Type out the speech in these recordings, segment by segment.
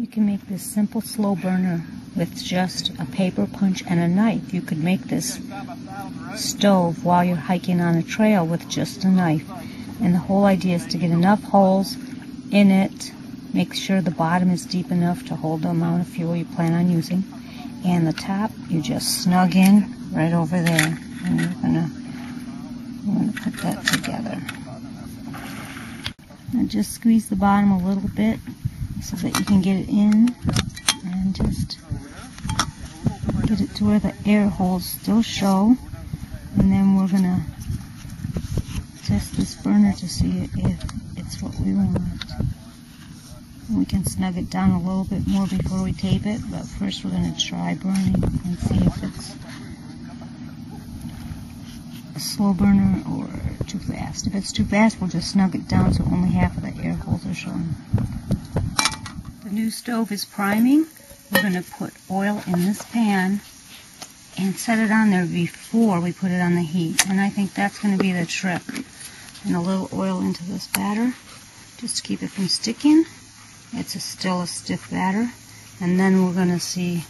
You can make this simple slow burner with just a paper punch and a knife. You could make this stove while you're hiking on a trail with just a knife. And the whole idea is to get enough holes in it, make sure the bottom is deep enough to hold the amount of fuel you plan on using, and the top you just snug in right over there. And we're gonna put that together. And just squeeze the bottom a little bit so that you can get it in, and just get it to where the air holes still show. And then we're gonna test this burner to see if it's what we want. And we can snug it down a little bit more before we tape it, but first we're gonna try burning and see if it's a slow burner or too fast. If it's too fast, we'll just snug it down so only half of the air holes are showing. The new stove is priming. We're going to put oil in this pan and set it on there before we put it on the heat. And I think that's going to be the trick. And a little oil into this batter just to keep it from sticking. It's still a stiff batter. And then we're going to see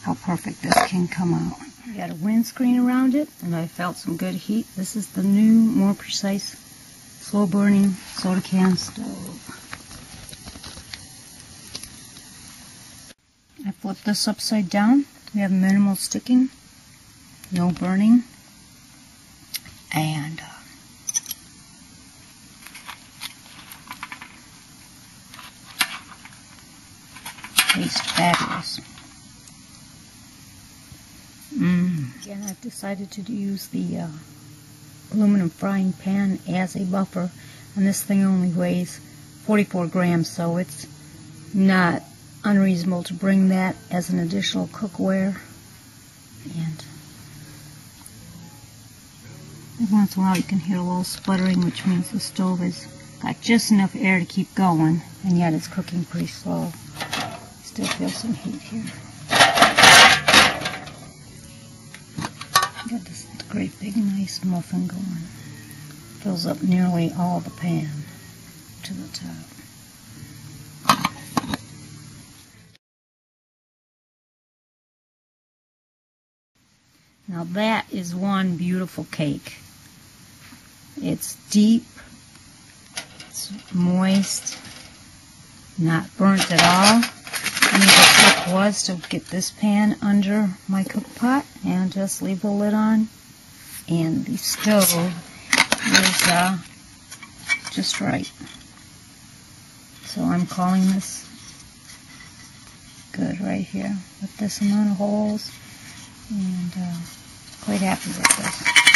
how perfect this can come out. We got a windscreen around it, and I felt some good heat. This is the new, more precise, slow-burning soda can stove. I flipped this upside down. We have minimal sticking, no burning, and tastes fabulous. Again, I've decided to use the aluminum frying pan as a buffer, and this thing only weighs 44 grams, so it's not unreasonable to bring that as an additional cookware. And every once in a while you can hear a little sputtering, which means the stove has got just enough air to keep going, and yet it's cooking pretty slow. Still feel some heat here. Got this great big nice muffin going. Fills up nearly all the pan to the top. Now that is one beautiful cake. It's deep, it's moist, not burnt at all. And the trick was to get this pan under my cook pot and just leave the lid on. And the stove is just right. So I'm calling this good right here with this amount of holes, and quite happy with this.